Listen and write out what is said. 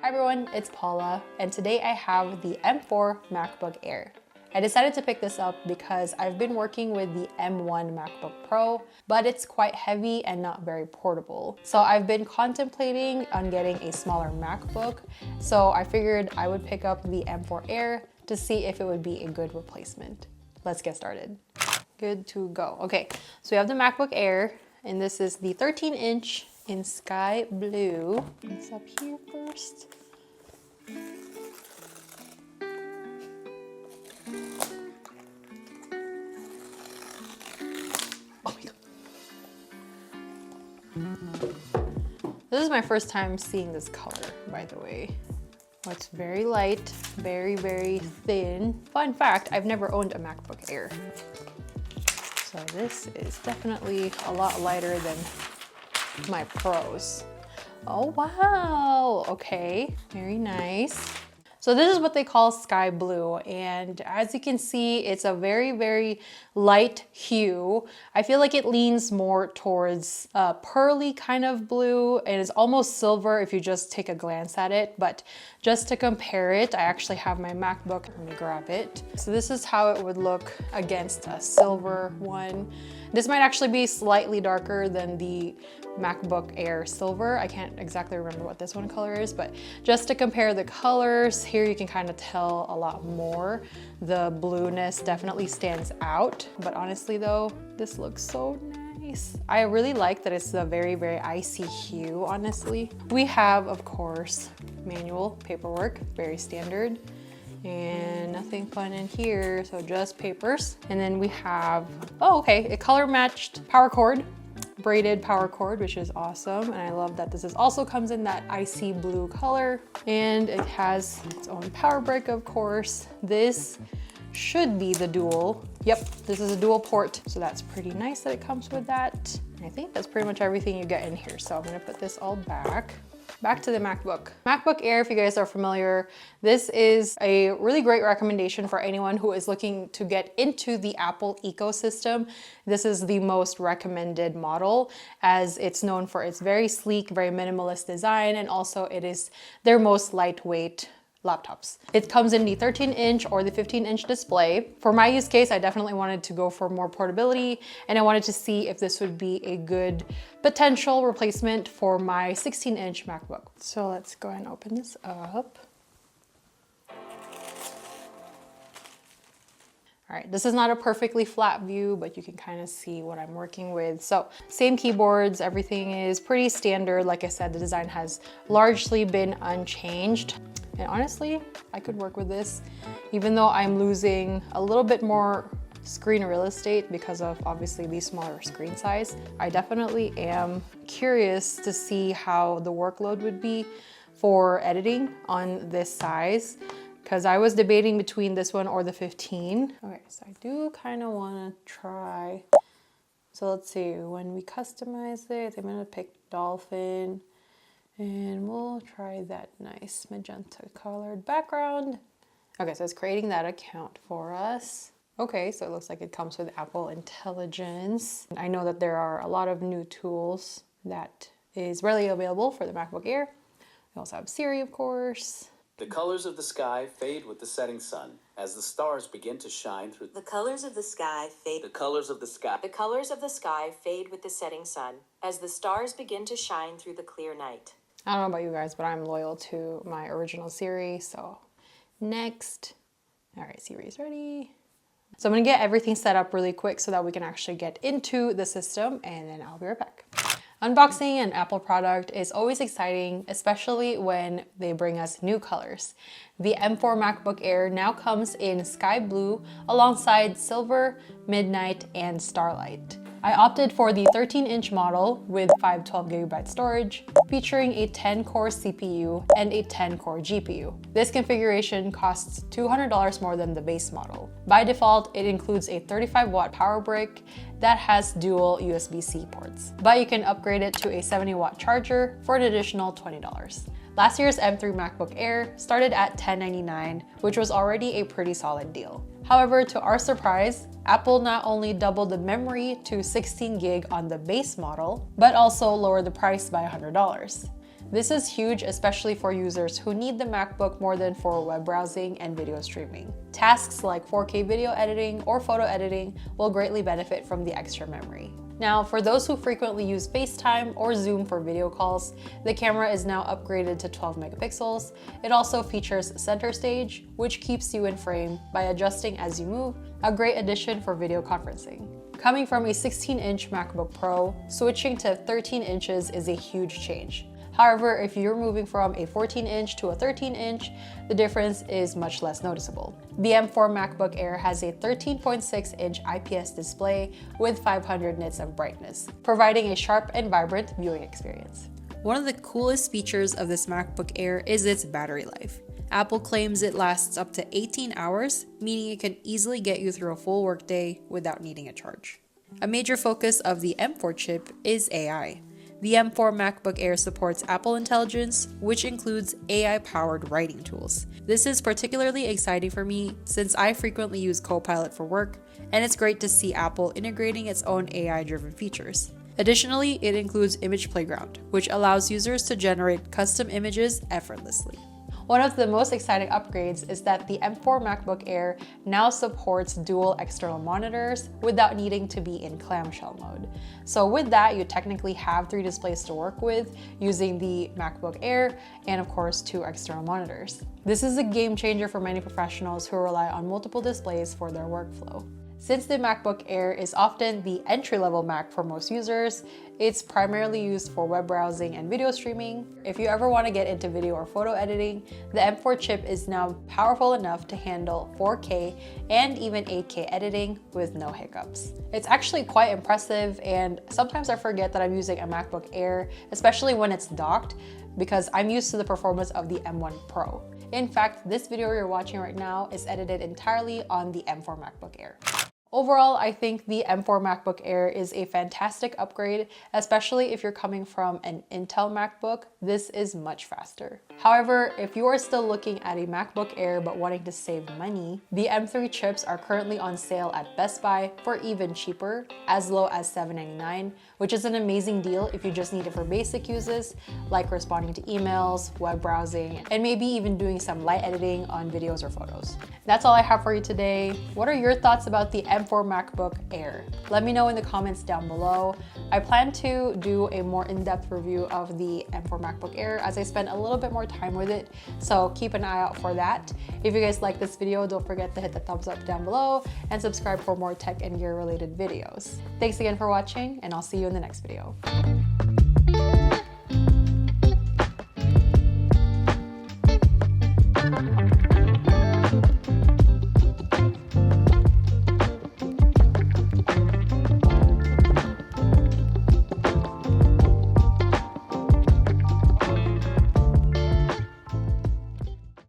Hi everyone, it's Paula, and today I have the M4 MacBook Air. I decided to pick this up because I've been working with the M1 MacBook Pro, but it's quite heavy and not very portable. So I've been contemplating on getting a smaller MacBook, so I figured I would pick up the M4 Air to see if it would be a good replacement. Let's get started. Good to go. Okay, so we have the MacBook Air, and this is the 13-inch in sky blue. It's up here first. Oh my God. This is my first time seeing this color, by the way. Oh, it's very light, very, very thin. Fun fact, I've never owned a MacBook Air. So this is definitely a lot lighter than my Pros. Oh wow, okay, very nice. So this is what they call sky blue, and as you can see, it's a very, very light hue. I feel like it leans more towards a pearly kind of blue, and it's almost silver if you just take a glance at it. But just to compare it, I actually have my MacBook. Let me grab it. So this is how it would look against a silver one. This might actually be slightly darker than the MacBook Air Silver. I can't exactly remember what this one color is, but just to compare the colors, here you can kind of tell a lot more. The blueness definitely stands out, but honestly though, this looks so nice. I really like that it's a very, very icy hue, honestly. We have, of course, manual paperwork, very standard. And nothing fun in here, so just papers. And then we have, oh okay, a color matched power cord, braided power cord, which is awesome. And I love that this also comes in that icy blue color. And it has its own power brick, of course. This should be the dual. Yep, this is a dual port. So that's pretty nice that it comes with that. And I think that's pretty much everything you get in here. So I'm gonna put this all back. Back to the MacBook. MacBook Air, if you guys are familiar, this is a really great recommendation for anyone who is looking to get into the Apple ecosystem. This is the most recommended model, as it's known for its very sleek, very minimalist design, and also it is their most lightweight laptops. It comes in the 13-inch or the 15-inch display. For my use case, I definitely wanted to go for more portability, and I wanted to see if this would be a good potential replacement for my 16-inch MacBook. So let's go ahead and open this up. All right, this is not a perfectly flat view, but you can kind of see what I'm working with. So same keyboards, everything is pretty standard. Like I said, the design has largely been unchanged. And honestly, I could work with this, even though I'm losing a little bit more screen real estate because of obviously the smaller screen size. I definitely am curious to see how the workload would be for editing on this size, because I was debating between this one or the 15. Okay, so I do kind of want to try. So let's see, when we customize it, I'm gonna pick Dolphin. And we'll try that nice magenta colored background. Okay, so it's creating that account for us. Okay, so it looks like it comes with Apple Intelligence. I know that there are a lot of new tools that is readily available for the MacBook Air. We also have Siri, of course. The colors of the sky fade with the setting sun as the stars begin to shine through. The colors of the sky fade. The colors of the sky. The colors of the sky fade with the setting sun as the stars begin to shine through the clear night. I don't know about you guys, but I'm loyal to my original Siri, so next. All right, Siri's ready. So I'm gonna get everything set up really quick so that we can actually get into the system, and then I'll be right back. Unboxing an Apple product is always exciting, especially when they bring us new colors. The M4 MacBook Air now comes in sky blue alongside silver, midnight, and starlight. I opted for the 13-inch model with 512GB storage, featuring a 10-core CPU and a 10-core GPU. This configuration costs $200 more than the base model. By default, it includes a 35-watt power brick that has dual USB-C ports, but you can upgrade it to a 70-watt charger for an additional $20. Last year's M3 MacBook Air started at $1099, which was already a pretty solid deal. However, to our surprise, Apple not only doubled the memory to 16 gig on the base model, but also lowered the price by $100. This is huge, especially for users who need the MacBook more than for web browsing and video streaming. Tasks like 4K video editing or photo editing will greatly benefit from the extra memory. Now, for those who frequently use FaceTime or Zoom for video calls, the camera is now upgraded to 12 megapixels. It also features center stage, which keeps you in frame by adjusting as you move, a great addition for video conferencing. Coming from a 16-inch MacBook Pro, switching to 13 inches is a huge change. However, if you're moving from a 14-inch to a 13-inch, the difference is much less noticeable. The M4 MacBook Air has a 13.6-inch IPS display with 500 nits of brightness, providing a sharp and vibrant viewing experience. One of the coolest features of this MacBook Air is its battery life. Apple claims it lasts up to 18 hours, meaning it can easily get you through a full workday without needing a charge. A major focus of the M4 chip is AI. The M4 MacBook Air supports Apple Intelligence, which includes AI-powered writing tools. This is particularly exciting for me since I frequently use Copilot for work, and it's great to see Apple integrating its own AI-driven features. Additionally, it includes Image Playground, which allows users to generate custom images effortlessly. One of the most exciting upgrades is that the M4 MacBook Air now supports dual external monitors without needing to be in clamshell mode. So with that, you technically have 3 displays to work with using the MacBook Air and of course 2 external monitors. This is a game changer for many professionals who rely on multiple displays for their workflow. Since the MacBook Air is often the entry-level Mac for most users, it's primarily used for web browsing and video streaming. If you ever want to get into video or photo editing, the M4 chip is now powerful enough to handle 4K and even 8K editing with no hiccups. It's actually quite impressive, and sometimes I forget that I'm using a MacBook Air, especially when it's docked, because I'm used to the performance of the M1 Pro. In fact, this video you're watching right now is edited entirely on the M4 MacBook Air. Overall, I think the M4 MacBook Air is a fantastic upgrade, especially if you're coming from an Intel MacBook. This is much faster. However, if you are still looking at a MacBook Air but wanting to save money, the M3 chips are currently on sale at Best Buy for even cheaper, as low as $799, which is an amazing deal if you just need it for basic uses like responding to emails, web browsing, and maybe even doing some light editing on videos or photos. That's all I have for you today. What are your thoughts about the M4 MacBook Air? Let me know in the comments down below. I plan to do a more in-depth review of the M4 MacBook Air as I spend a little bit more time with it, so keep an eye out for that. If you guys like this video, don't forget to hit the thumbs up down below and subscribe for more tech and gear related videos. Thanks again for watching, and I'll see you in the next video.